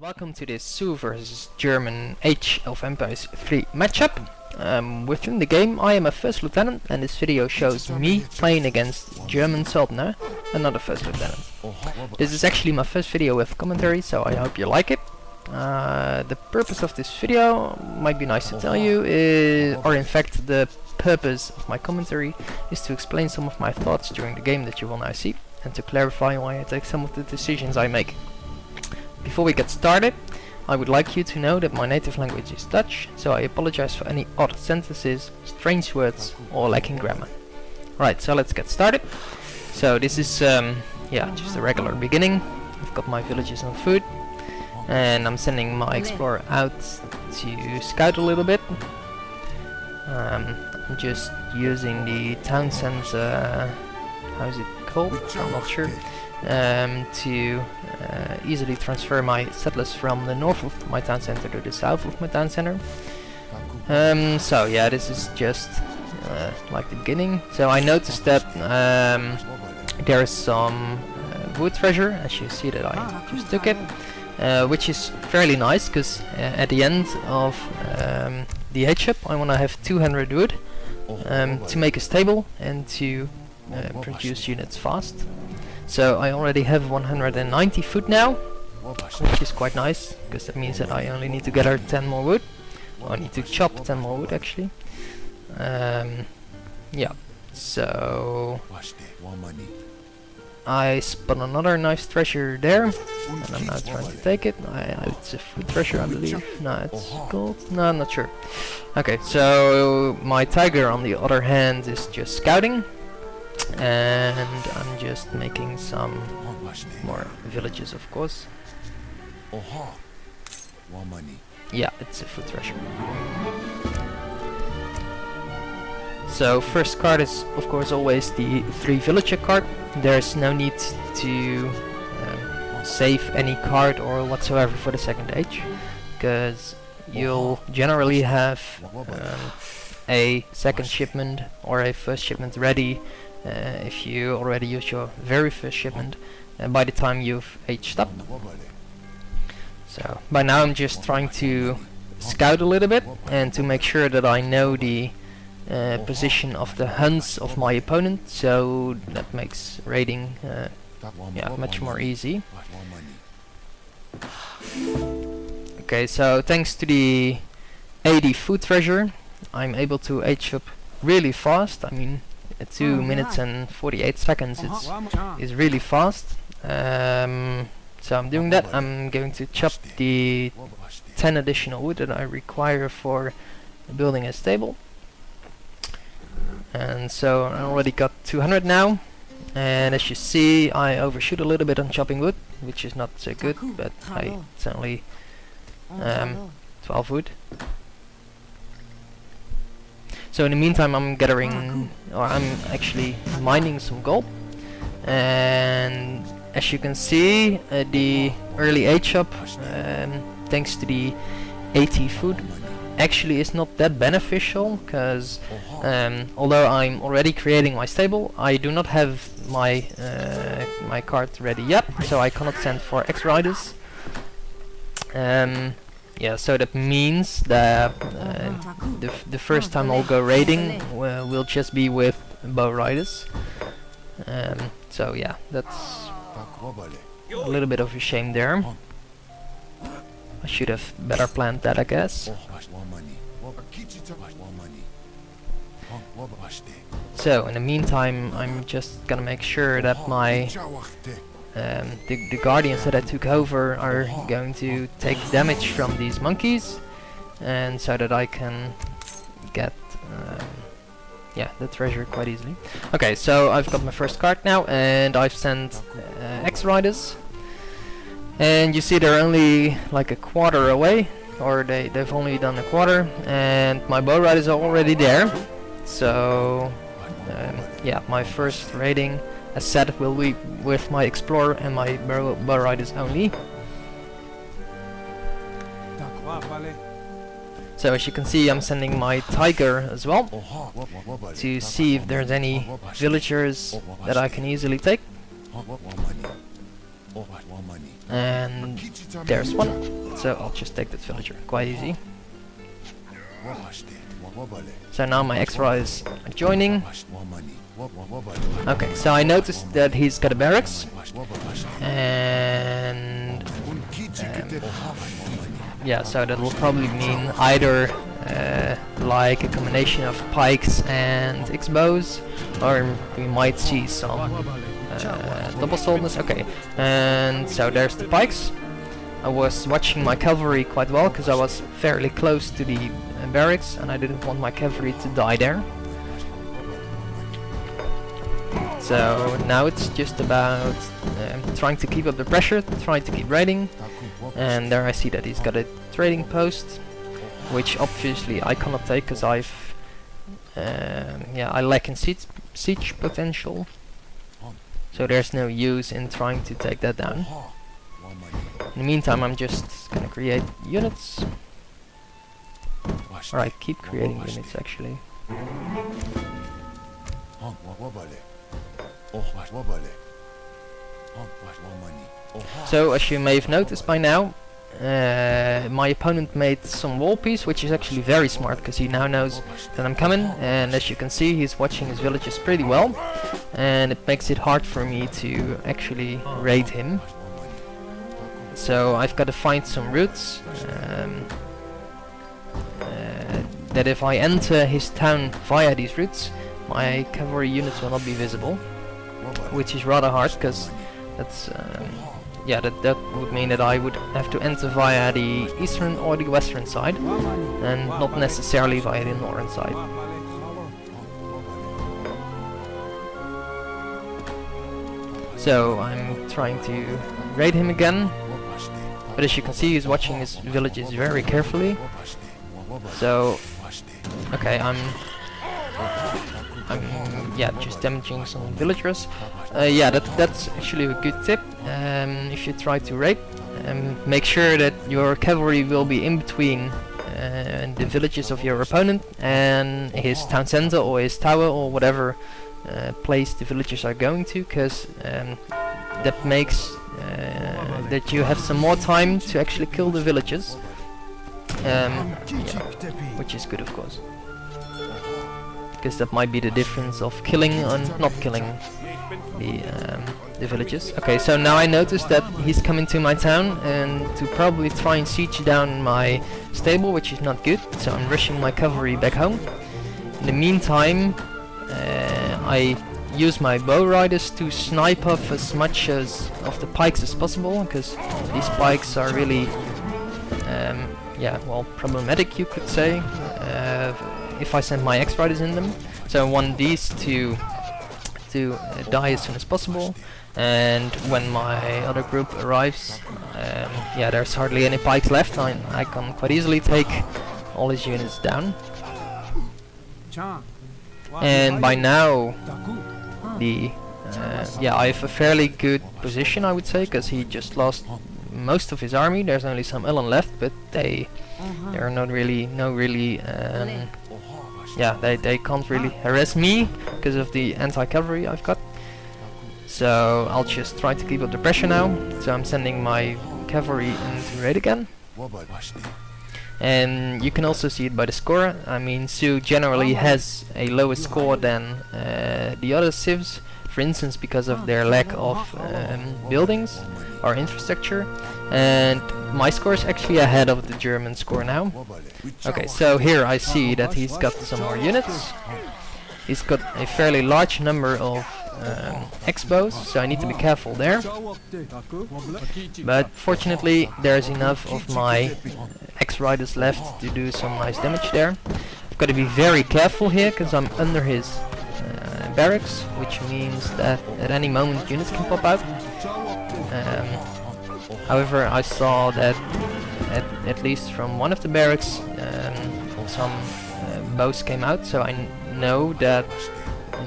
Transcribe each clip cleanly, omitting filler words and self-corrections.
welcome to this Sioux versus German Age of Empires 3 matchup. Within the game I am a first lieutenant, and this video shows me playing against German Söldner, another first lieutenant. This is actually my first video with commentary, so I hope you like it. The purpose of this video, might be nice to tell you, or in fact the purpose of my commentary is to explain some of my thoughts during the game that you will now see, and to clarify why I take some of the decisions I make. Before we get started, I would like you to know that my native language is Dutch, so I apologize for any odd sentences, strange words or lacking grammar. Right, so let's get started. So this is just a regular beginning. I've got my villages on food, and I'm sending my explorer out to scout a little bit. I'm just using the town center, how is it called? I'm not sure. To easily transfer my settlers from the north of my town center to the south of my town center. So yeah, this is just like the beginning. So I noticed that there is some wood treasure, as you see that I just took it, which is fairly nice, because at the end of the age up I want to have 200 wood to make a stable and to produce units fast. So I already have 190 food now, which is quite nice, because that means that I only need to gather 10 more wood. Well, I need to chop 10 more wood actually. Yeah, so I spot another nice treasure there, and I'm now trying to take it. It's a food treasure, I believe. No, it's gold. No, I'm not sure. Okay, so my tiger on the other hand is just scouting, and I'm just making some more villages, of course. Yeah, it's a food treasure. So first card is of course always the 3 villager card. There's no need to save any card or whatsoever for the second age, because you'll generally have a second shipment or a first shipment ready if you already use your very first shipment by the time you've aged up. So by now I'm just trying to scout a little bit and to make sure that I know the position of the hunts of my opponent, so that makes raiding much more easy. Okay, so thanks to the 80 food treasure I'm able to age up really fast. I mean, 2 minutes and 48 seconds is really fast. So I'm doing that. I'm going to chop the 10 additional wood that I require for building a stable. And so I already got 200 now, and as you see I overshoot a little bit on chopping wood, which is not so good, but it's only 12 wood. So in the meantime I'm gathering, or I'm actually mining some gold, and as you can see the early age up, thanks to the 80 food, actually is not that beneficial, because although I'm already creating my stable, I do not have my my card ready yet, so I cannot send for X riders. Yeah, so that means that the first time I'll go raiding will just be with bow riders. So yeah, that's a little bit of a shame there. I should have better planned that, I guess. So in the meantime I'm just gonna make sure that my the guardians that I took over are going to take damage from these monkeys, and so that I can get the treasure quite easily. Okay, so I've got my first card now, and I've sent X riders, and you see they're only like a quarter away, or they've only done a quarter, and my bow riders are already there. So yeah, my first raiding, as said, will be with my explorer and my bow riders only. So as you can see I'm sending my tiger as well to see if there's any villagers that I can easily take. And there's one, so I'll just take that villager, quite easy. So now my X-Rise are joining. Okay, so I noticed that he's got a barracks, and yeah, so that will probably mean either like a combination of pikes and X-bows, or we might see some double soldiers. Okay, and so there's the pikes. I was watching my cavalry quite well because I was fairly close to the barracks and I didn't want my cavalry to die there. So now it's just about trying to keep up the pressure, trying to keep raiding. And there I see that he's got a trading post, which obviously I cannot take because I lack in siege potential. So there's no use in trying to take that down. In the meantime, I'm just gonna create units. Alright, keep creating units actually. So as you may have noticed by now, my opponent made some wall piece, which is actually very smart because he now knows that I'm coming, and as you can see he's watching his villages pretty well, and it makes it hard for me to actually raid him. So I've got to find some routes that if I enter his town via these routes, my cavalry units will not be visible, which is rather hard because that's that would mean that I would have to enter via the eastern or the western side, and not necessarily via the northern side. So I'm trying to raid him again, but as you can see he's watching his villages very carefully. So okay, I'm just damaging some villagers. That's actually a good tip. If you try to raid, make sure that your cavalry will be in between the villages of your opponent and his town center or his tower or whatever place the villagers are going to, because that makes that you have some more time to actually kill the villagers, which is good of course, because that might be the difference of killing and not killing the villages. Okay, so now I noticed that he's coming to my town and to probably try and siege down my stable, which is not good, so I'm rushing my cavalry back home. In the meantime, I use my bow riders to snipe off as much of the pikes as possible, because these pikes are really problematic, you could say, if I send my X-riders in them. So I want these to die as soon as possible, and when my other group arrives, there's hardly any pikes left. I can quite easily take all his units down. And by now I have a fairly good position, I would say, because he just lost most of his army. There's only some Elan left, but they are not really they can't really harass me because of the anti-cavalry I've got. So I'll just try to keep up the pressure now. So I'm sending my cavalry into raid again. And you can also see it by the score. I mean, Sioux generally has a lower score than the other civs, for instance because of their lack of buildings or infrastructure, and my score is actually ahead of the German score now. Okay, so here I see that he's got some more units. He's got a fairly large number of X-bows, so I need to be careful there. But fortunately there's enough of my X-riders left to do some nice damage there. I've got to be very careful here because I'm under his barracks, which means that at any moment units can pop out. However, I saw that at least from one of the barracks some bows came out, so I know that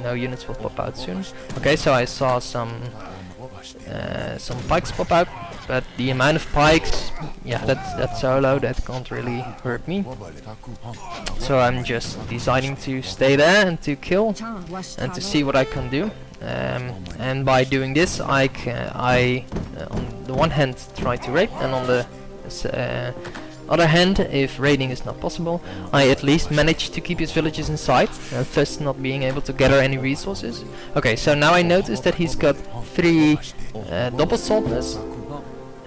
no units will pop out soon. Okay, so I saw some pikes pop out, but the amount of pikes, yeah, that's so low that can't really hurt me. So I'm just deciding to stay there and to kill and to see what I can do. And by doing this, I on the one hand try to raid, and on the other hand, if raiding is not possible, I at least manage to keep his villages in sight, thus not being able to gather any resources. Okay, so now I notice that he's got 3 double saltness,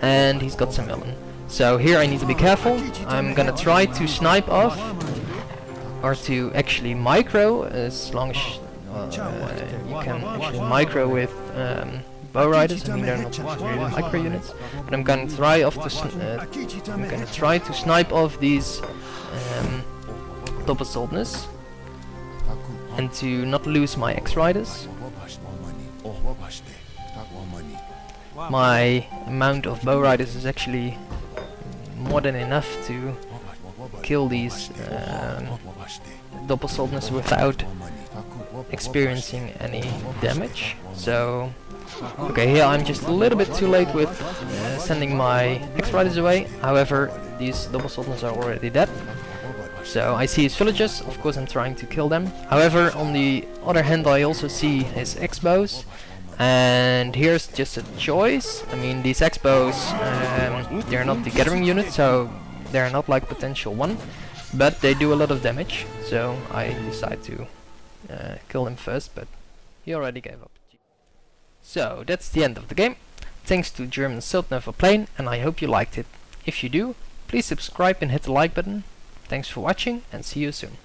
and he's got some melon. So here I need to be careful. I'm gonna try to snipe off, or to actually micro, as long as you can actually micro with bow riders. I mean, they're not really micro units, but I'm gonna try to snipe off these double saltness, and to not lose my X-riders. My amount of bow riders is actually more than enough to kill these double saltness without experiencing any damage. So okay, here I'm just a little bit too late with sending my X-riders away. However, these double saltness are already dead. So I see his villagers, of course I'm trying to kill them. However, on the other hand, I also see his X-bows. And here's just a choice. I mean, these X-bows, they're not the gathering unit, so they're not like potential 1. But they do a lot of damage, so I decide to kill him first, but he already gave up. So that's the end of the game. Thanks to German Söldner for playing, and I hope you liked it. If you do, please subscribe and hit the like button. Thanks for watching, and see you soon.